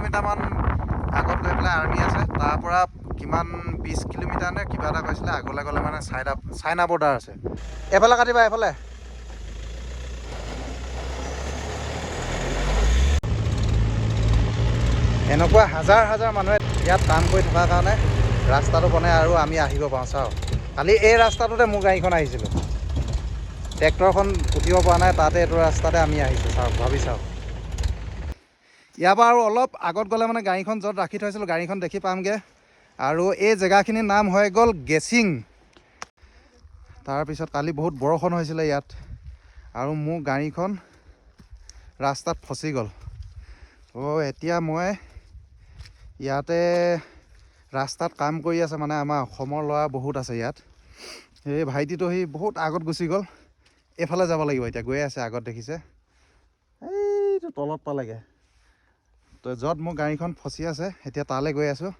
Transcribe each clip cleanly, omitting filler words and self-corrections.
কিলোমিটাৰমান আগত গৈ পেলাই আৰ্মি আছে, তাৰ পৰা কিমান 20 কিলোমিটাৰ নে কিবা এটা কৈছিলে আগলৈ গ'লে মানে চাইনা বৰ্ডাৰ আছে। এফালে কাটিবা, এফালে। এনেকুৱা হাজাৰ হাজাৰ মানুহে ইয়াত কাম কৰি থকাৰ কাৰণে ৰাস্তাটো বনাই আৰু আমি আহিব পাৰোঁ। চাওঁ, কালি এই ৰাস্তাটোতে মোৰ গাড়ীখন আহিছিলোঁ, ট্ৰেক্টৰখন উঠিব পৰা নাই, তাতে এইটো ৰাস্তাতে আমি আহিছোঁ। চাওক, ভাবি চাওক। ইয়াৰ পৰা আৰু অলপ আগত গ'লে মানে গাড়ীখন য'ত ৰাখি থৈছিলোঁ গাড়ীখন দেখি পামগৈ। আৰু এই জেগাখিনিৰ নাম হৈ গ'ল গেচিং। তাৰপিছত কালি বহুত বৰষুণ হৈছিলে ইয়াত, আৰু মোৰ গাড়ীখন ৰাস্তাত ফচি গ'ল। এতিয়া মই ইয়াতে ৰাস্তাত কাম কৰি আছে, মানে আমাৰ অসমৰ ল'ৰা বহুত আছে ইয়াত। সেই ভাইটিটো সি বহুত আগত গুচি গ'ল, এইফালে যাব লাগিব এতিয়া। গৈ আছে আগত, দেখিছে এইটো তলত পালেগৈ। তো য'ত মোৰ গাড়ীখন ফচি আছে এতিয়া তালৈ গৈ আছোঁ।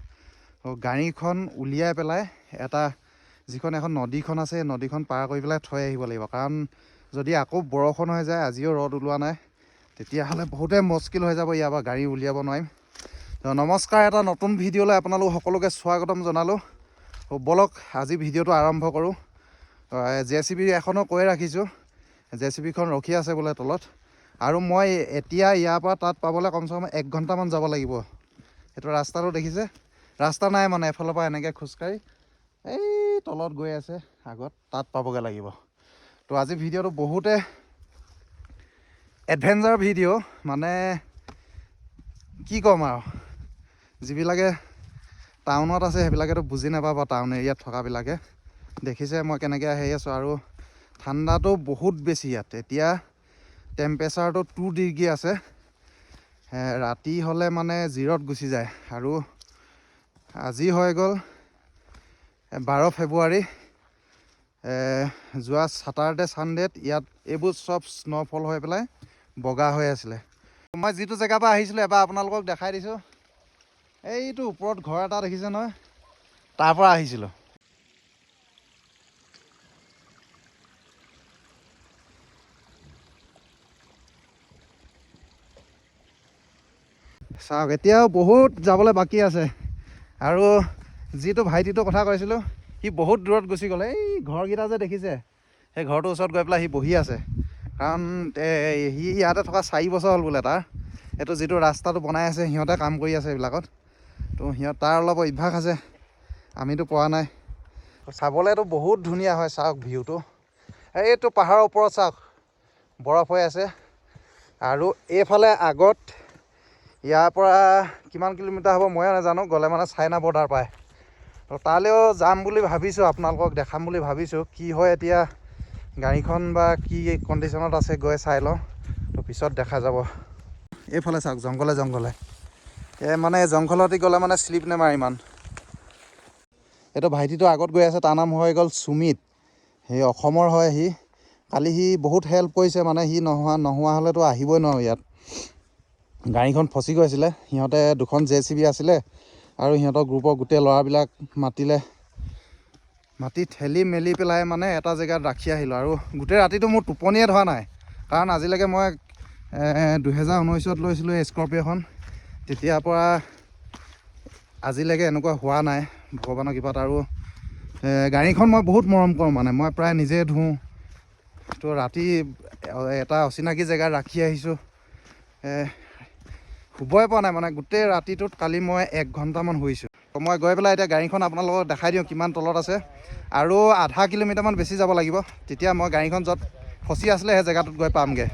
গাড়ীখন উলিয়াই পেলাই এটা যিখন এখন নদীখন আছে, নদীখন পাৰ কৰি পেলাই থৈ আহিব লাগিব। কাৰণ যদি আকৌ বৰষুণ হৈ যায়, আজিও ৰ'দ ওলোৱা নাই, তেতিয়াহ'লে বহুতেই মুস্কিল হৈ যাব, ইয়াৰ পৰা গাড়ী উলিয়াব নোৱাৰিম। তো নমস্কাৰ, এটা নতুন ভিডিঅ'লৈ আপোনালোক সকলোকে স্বাগতম জনালোঁ। ব'লক আজি ভিডিঅ'টো আৰম্ভ কৰোঁ। JCB এখনো কৈ ৰাখিছোঁ, JCBখন ৰখি আছে বোলে তলত। আৰু মই এতিয়া ইয়াৰ পৰা তাত পাবলৈ কমচে কম 1 ঘণ্টামান যাব লাগিব। সেইটো ৰাস্তাটো দেখিছে, ৰাস্তা নাই মানে, এফালৰ পৰা এনেকৈ খোজকাঢ়ি এই তলত গৈ আছে আগত, তাত পাবগৈ লাগিব। তো আজি ভিডিঅ'টো বহুতে এডভেঞ্চাৰ ভিডিঅ', মানে কি ক'ম আৰু, যিবিলাকে টাউনত আছে সেইবিলাকেতো বুজি নাপাব, টাউন এৰিয়াত থকাবিলাকে। দেখিছে মই কেনেকৈ আহি আছোঁ, আৰু ঠাণ্ডাটো বহুত বেছি ইয়াত। এতিয়া টেম্পাৰেচাৰটো 2 ডিগ্ৰী আছে, ৰাতি হ'লে মানে 0ত গুচি যায়। আৰু আজি হৈ গ'ল 12 ফেব্ৰুৱাৰী। যোৱা ছাটাৰডে ছানডেত ইয়াত এইবোৰ চব স্ন'ফল হৈ পেলাই বগা হৈ আছিলে। মই যিটো জেগাৰ পৰা আহিছিলোঁ এবাৰ আপোনালোকক দেখাই দিছোঁ। এইটো ওপৰত ঘৰ এটা দেখিছে নহয়, তাৰ পৰা আহিছিলোঁ। চাওক, এতিয়াও বহুত যাবলৈ বাকী আছে। আৰু যিটো ভাইটিটোৰ কথা কৈছিলোঁ, সি বহুত দূৰত গুচি গ'ল। এই ঘৰকেইটা যে দেখিছে, সেই ঘৰটোৰ ওচৰত গৈ পেলাই সি বহি আছে। কাৰণ সি ইয়াতে থকা 4 বছৰ হ'ল বোলে তাৰ। এইটো যিটো ৰাস্তাটো বনাই আছে, সিহঁতে কাম কৰি আছে এইবিলাকত। তো তাৰ অলপ অভ্যাস আছে, আমিতো পোৱা নাই। চাবলৈতো বহুত ধুনীয়া হয়। চাওক ভিউটো, এইটো পাহাৰৰ ওপৰত চাওক বৰফ হৈ আছে। আৰু এইফালে আগত ইয়াৰ পৰা কিমান কিলোমিটাৰ হ'ব ময়ো নাজানো, গ'লে মানে চাইনা বৰ্ডাৰ পায়। তো তালৈও যাম বুলি ভাবিছোঁ, আপোনালোকক দেখাম বুলি ভাবিছোঁ। কি হয় এতিয়া গাড়ীখন বা কি কণ্ডিশ্যনত আছে গৈ চাই লওঁ, তো পিছত দেখা যাব। এইফালে চাওক, জংঘলে জংঘলে, মানে জংঘলতে গ'লে মানে শ্লিপ নেমাৰে ইমান। এইটো ভাইটিটো আগত গৈ আছে, তাৰ নাম হৈ গ'ল সুমিত। সেই অসমৰ হয় সি। কালি সি বহুত হেল্প কৰিছে, মানে সি নোহোৱা হ'লেতো আহিবই নোৱাৰোঁ ইয়াত। গাড়ীখন ফচি গৈছিলে, সিহঁতে 2খন JCB আছিলে, আৰু সিহঁতৰ গ্ৰুপৰ গোটেই ল'ৰাবিলাক মাতি ঠেলি মেলি পেলাই মানে এটা জেগাত ৰাখি আহিলোঁ। আৰু গোটেই ৰাতিটো মোৰ টোপনিয়ে ধৰা নাই, কাৰণ আজিলৈকে মই 2019ত লৈছিলোঁ এই স্কৰপিঅ'খন। তেতিয়াৰ পৰা আজিলৈকে এনেকুৱা হোৱা নাই, ভগৱানৰ কৃপাত। আৰু গাড়ীখন মই বহুত মৰম কৰোঁ, মানে মই প্ৰায় নিজে ধোওঁ। তো ৰাতি এটা অচিনাকি জেগাত ৰাখি আহিছোঁ, শুবই পৰা নাই মানে গোটেই ৰাতিটোত। কালি মই 1 ঘণ্টামান শুইছোঁ। তো মই গৈ পেলাই এতিয়া গাড়ীখন আপোনালোকক দেখাই দিওঁ কিমান তলত আছে। আৰু আধা কিলোমিটাৰমান বেছি যাব লাগিব, তেতিয়া মই গাড়ীখন য'ত ফচি আছিলে সেই জেগাটোত গৈ পামগৈ।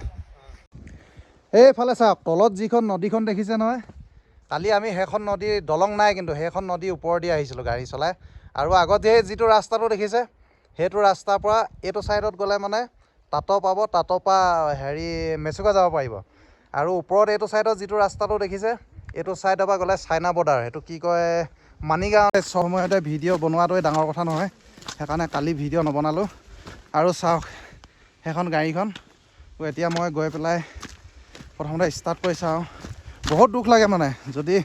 এইফালে চাওক, তলত যিখন নদীখন দেখিছে নহয়, কালি আমি সেইখন নদী, দলং নাই কিন্তু সেইখন নদী ওপৰেদি আহিছিলোঁ গাড়ী চলাই। আৰু আগত যিটো ৰাস্তাটো দেখিছে, সেইটো ৰাস্তাৰ পৰা এইটো ছাইডত গ'লে মানে তাতো পাব, তাতো পৰা মেচুকা যাব পাৰিব। আৰু ওপৰত এইটো ছাইডত যিটো ৰাস্তাটো দেখিছে, এইটো ছাইডৰ পৰা গ'লে চাইনা বৰ্ডাৰ, সেইটো কি কয়, মানিগাঁও। সময়তে ভিডিঅ' বনোৱাটোৱে ডাঙৰ কথা নহয়, সেইকাৰণে কালি ভিডিঅ' নবনালোঁ। আৰু চাওক সেইখন গাড়ীখন, এতিয়া মই গৈ পেলাই প্ৰথমতে ষ্টাৰ্ট কৰি চাওঁ। বহুত দুখ লাগে মানে, যদি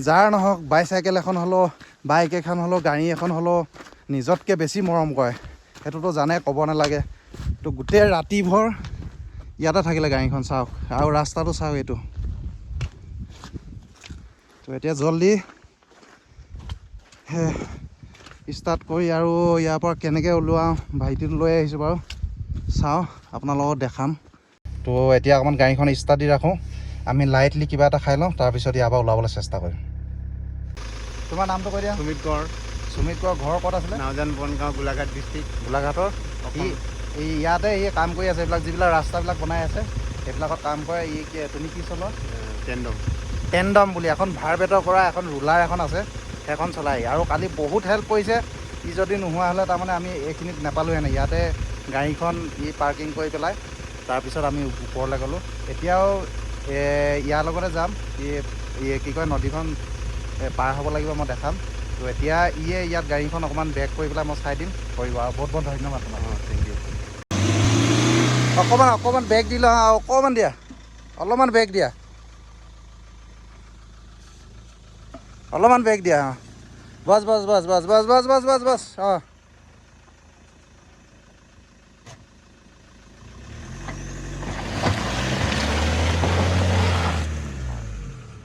যাৰ নহওক, বাইচাইকেল এখন হ'লেও, বাইক এখন হ'লেও, গাড়ী এখন হ'লেও নিজতকৈ বেছি মৰম কৰে, সেইটোতো জানে, ক'ব নালাগে। তো গোটেই ৰাতিভৰ ইয়াতে থাকিলে গাড়ীখন। চাওক, আৰু ৰাস্তাটো চাওক, এইটো এতিয়া জলদি ষ্টাৰ্ট কৰি আৰু ইয়াৰ পৰা কেনেকৈ ওলোৱাওঁ ভাইটিটো লৈ আহিছোঁ বাৰু, চাওঁ আপোনাৰ লগত দেখাম। তো এতিয়া অকণমান গাড়ীখন ষ্টাৰ্ট দি ৰাখোঁ, আমি লাইটলি কিবা এটা খাই লওঁ, তাৰপিছত ইয়াৰ পৰা ওলাবলৈ চেষ্টা কৰিম। তোমাৰ নামটো কৈ দিয়া। সুমিত গড়। সুমিত গড়, ঘৰ ক'ত আছিলে? নাওজান বনগাঁও, গোলাঘাট ডিষ্ট্ৰিক্ট। গোলাঘাটৰ। এই ইয়াতে কাম কৰি আছে, এইবিলাক যিবিলাক ৰাস্তাবিলাক বনাই আছে সেইবিলাকত কাম কৰে। তুমি কি চলোৱা? টেণ্ডম বুলি এখন ভাৰ-বেটৰ কৰা এখন ৰুলাৰ এখন আছে, সেইখন চলাই। আৰু কালি বহুত হেল্প কৰিছে। ই যদি নোহোৱা হ'লে তাৰমানে আমি এইখিনিত নাপালোঁহেঁতেন। ইয়াতে গাড়ীখন পাৰ্কিং কৰি পেলাই তাৰপিছত আমি ওপৰলৈ গ'লোঁ। এতিয়াও ইয়াৰ লগতে যাম, কি কয় নদীখন পাৰ হ'ব লাগিব, মই দেখাম। তো এতিয়া ইয়াত গাড়ীখন অকণমান বেক কৰি পেলাই মই চাই দিম, কৰিব। আৰু বহুত বহুত ধন্যবাদ তোমাক। Thank you. অকণমান বেক দি লওঁ, অকণমান দিয়া, অলপমান বেক দিয়া, অলপমান বেক দিয়া। বছ বছ বছ বছ বছ বছ বছ বছ বছ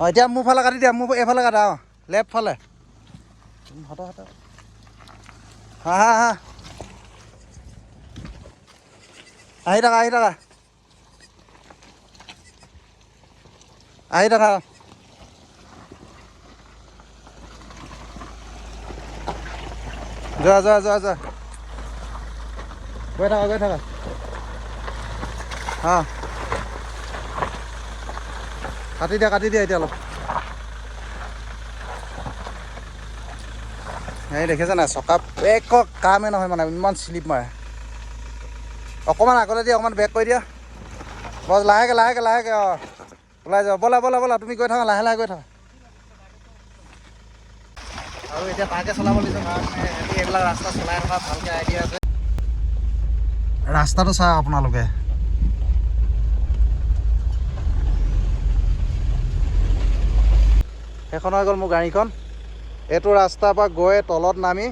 অঁ এতিয়া মোৰ ফালে কাটি দিয়া, মোৰ এইফালে কাটা। লেফ্ট ফালে হা হা হা আহি থাকা আহি থাকা আহি থাকা। যোৱা যোৱা যোৱা যোৱা, গৈ থাকা অঁ কাটি দিয়া এতিয়া অলপ। এই দেখিছে নাই, চকা একো কামেই নহয় মানে, ইমান শ্লিপ মাৰে। অকণমান আগতে দিয়া, অকণমান বেক কৰি দিয়া। বছ লাহেকৈ অঁ ওলাই যাওঁ। ব'লা তুমি গৈ থাকা, লাহে লাহে গৈ থাকা। আৰু এতিয়া তাকে চলাব দিছোঁ, কাৰণ এইবিলাক ৰাস্তা চলাই থকা ভালকৈ আইডিয়া আছে। ৰাস্তাটো চাওক আপোনালোকে, সেইখন হৈ গ'ল মোৰ গাড়ীখন। এইটো ৰাস্তাৰ পৰা গৈ তলত নামি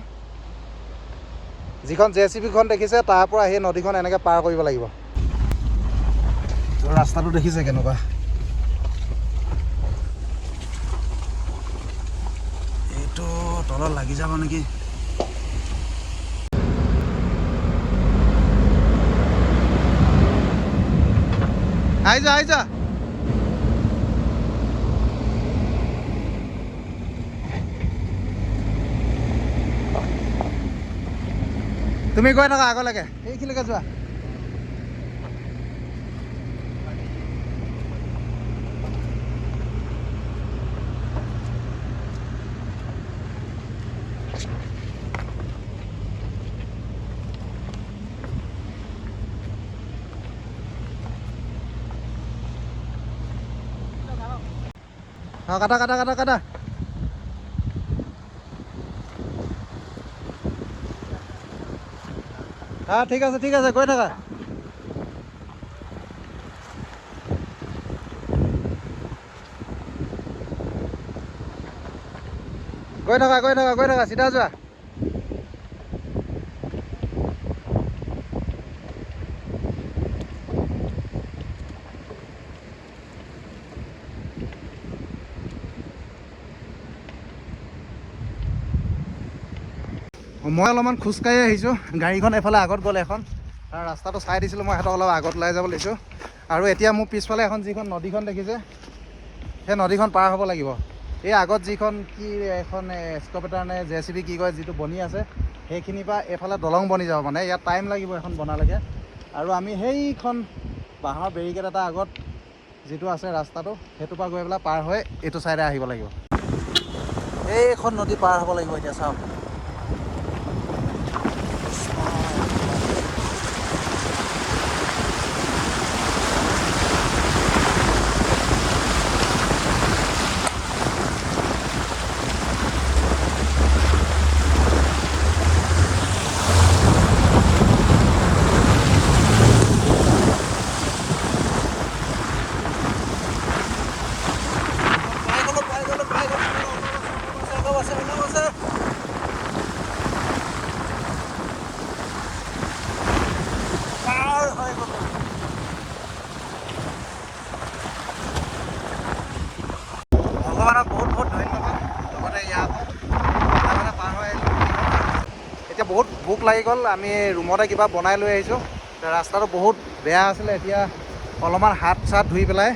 যিখন JCBখন দেখিছে তাৰ পৰা সেই নদীখন এনেকৈ পাৰ কৰিব লাগিব। ৰাস্তাটো দেখিছে কেনেকুৱা, এইটো তলত লাগি যাব নেকি। আহি যা তুমি গৈ থাকা আগলৈকে, এইখিনিলৈকে যোৱা। অঁ কাটা। ঠিক আছে গৈ থাকা। গৈ থাকা চিধা যোৱা। মই অলপমান খোজকাঢ়ি আহিছোঁ, গাড়ীখন এফালে আগত গ'ল এখন, আৰু ৰাস্তাটো চাই দিছিলোঁ মই, সিহঁতক অলপ আগত ওলাই যাব লৈছোঁ। আৰু এতিয়া মোৰ পিছফালে এখন যিখন নদীখন দেখিছে, সেই নদীখন পাৰ হ'ব লাগিব। এই আগত যিখন এখন এক্সকাভেটাৰ নে JCB কি কয় যিটো বনি আছে, সেইখিনিৰ পৰা এইফালে দলং বনি যাব। মানে ইয়াত টাইম লাগিব এখন বনালৈকে। আৰু আমি সেইখন বাঁহৰ বেৰিকেড এটা আগত যিটো আছে ৰাস্তাটো, সেইটোৰ পৰা গৈ পেলাই পাৰ হৈ এইটো ছাইডে আহিব লাগিব। এইখন নদী পাৰ হ'ব লাগিব এতিয়া, চাওক। ভগৱানক বহুত বহুত ধন্যবাদ। বহুত ভোক লাগি গ'ল, আমি ৰুমতে কিবা বনাই লৈ আহিছোঁ। ৰাস্তাটো বহুত বেয়া আছিলে, এতিয়া অলপমান হাত চাত ধুই পেলাই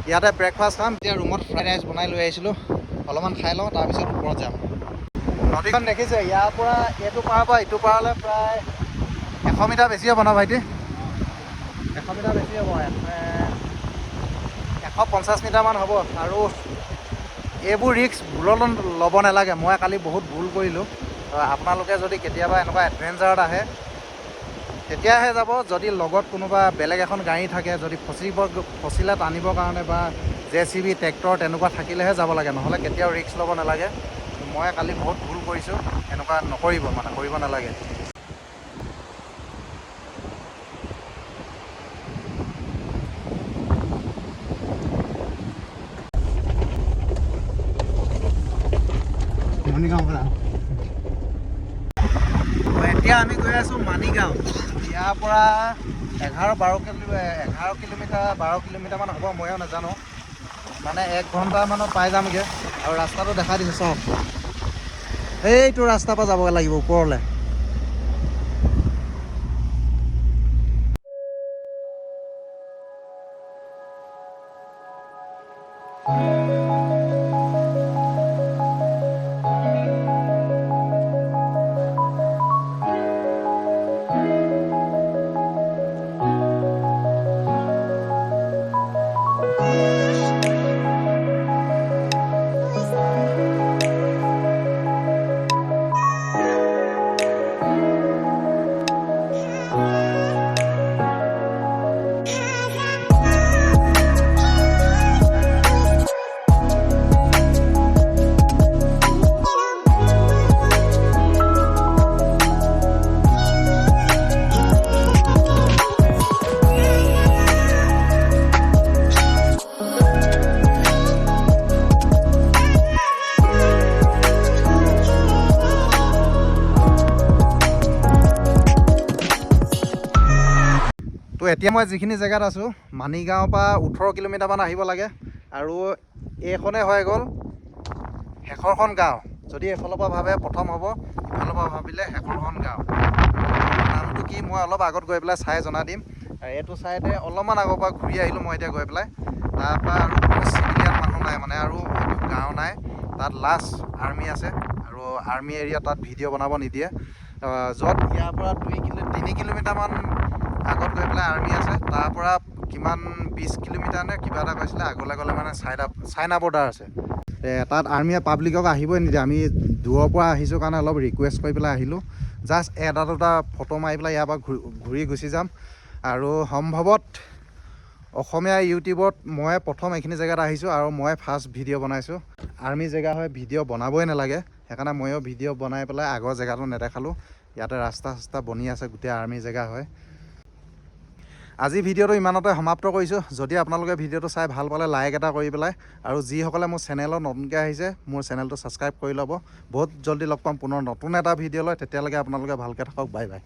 ইয়াতে ব্ৰেকফাষ্ট খাম। এতিয়া ৰুমত ফ্ৰাইড ৰাইচ বনাই লৈ আহিছিলোঁ, অলপমান খাই লওঁ, তাৰপিছত ওপৰত যাম। নদীখন দেখিছে, ইয়াৰ পৰা এইটো পাৰৰ পৰা ইটো পাৰলৈ প্ৰায় 100 মিটাৰ বেছি হ'ব ন ভাইটি? 100 মিটাৰ বেছি হ'ব, 150 মিটাৰমান হ'ব। আৰু এইবোৰ ৰিস্ক ভুলত ল'ব নালাগে। মই কালি বহুত ভুল কৰিলোঁ। আপোনালোকে যদি কেতিয়াবা এনেকুৱা এডভেঞ্চাৰত আহে তেতিয়াহে যাব, যদি লগত কোনোবা বেলেগ এখন গাড়ী থাকে, যদি ফচিলে টানিবৰ কাৰণে বা JCB ট্ৰেক্টৰ তেনেকুৱা থাকিলেহে যাব লাগে, নহ'লে কেতিয়াও ৰিস্ক ল'ব নালাগে। মই কালি বহুত ভুল কৰিছোঁ, এনেকুৱা নকৰিব, মানে কৰিব নালাগে। এতিয়া আমি গৈ আছোঁ মানিগাঁও। ইয়াৰ পৰা 11-12 কিলোমিটাৰমান হ'ব, ময়ো নাজানো। মানে 1 ঘণ্টামানত পাই যামগৈ। আৰু ৰাস্তাটো দেখাই দিছোঁ চাওক, এইটো ৰাস্তাৰ পৰা যাব লাগিব ওপৰলৈ। তো এতিয়া মই যিখিনি জেগাত আছোঁ, মানিগাঁৱৰ পৰা 18 কিলোমিটাৰমান আহিব লাগে। আৰু এইখনে হৈ গ'ল শেষৰখন গাঁও। যদি এইফালৰ পৰা ভাবে প্ৰথম হ'ব, ইফালৰ পৰা ভাবিলে শেষৰখন গাঁও। নামটো কি মই অলপ আগত গৈ পেলাই চাই জনাই দিম। আৰু এইটো চাইডে অলপমান আগৰ পৰা ঘূৰি আহিলোঁ মই এতিয়া গৈ পেলাই। তাৰপৰা আৰু কোনো চিভিলিয়ান মানুহ নাই, মানে আৰু গাঁও নাই। তাত লাষ্ট আৰ্মি আছে, আৰু আৰ্মি এৰিয়া, তাত ভিডিঅ' বনাব নিদিয়ে। য'ত ইয়াৰ পৰা 3 কিলোমিটাৰমান আগত গৈ পেলাই আৰ্মি আছে, তাৰ পৰা কিমান 20 কিলোমিটাৰ নে কিবা এটা কৈছিলে আগলৈ গ'লে মানে চাইনা বৰ্ডাৰ আছে। তাত আৰ্মিয়ে পাব্লিকক আহিবই নিদিয়ে। আমি দূৰৰ পৰা আহিছোঁ কাৰণে অলপ ৰিকুৱেষ্ট কৰি পেলাই আহিলোঁ। জাষ্ট এটা দুটা ফটো মাৰি পেলাই ইয়াৰ পৰা ঘূৰি গুচি যাম। আৰু সম্ভৱত অসমীয়া ইউটিউবত মই প্ৰথম এইখিনি জেগাত আহিছোঁ, আৰু মই ফাৰ্ষ্ট ভিডিঅ' বনাইছোঁ। আৰ্মি জেগা হয়, ভিডিঅ' বনাবই নালাগে, সেইকাৰণে ময়ো ভিডিঅ' বনাই পেলাই আগৰ জেগাটো নেদেখালোঁ। ইয়াতে ৰাস্তা চাস্তা বনি আছে, গোটেই আৰ্মি জেগা হয়। আজি ভিডিঅ'টো ইমানতে সমাপ্ত কৰিছোঁ। যদি আপোনালোকে ভিডিঅ'টো চাই ভাল পালে লাইক এটা কৰি পেলাই, আৰু যিসকলে মোৰ চেনেলত নতুনকৈ আহিছে মোৰ চেনেলটো ছাবস্ক্ৰাইব কৰি ল'ব। বহুত জল্দি লগ পাম পুনৰ নতুন এটা ভিডিঅ' লৈ। তেতিয়ালৈকে আপোনালোকে ভালকৈ থাকক, বাই বাই।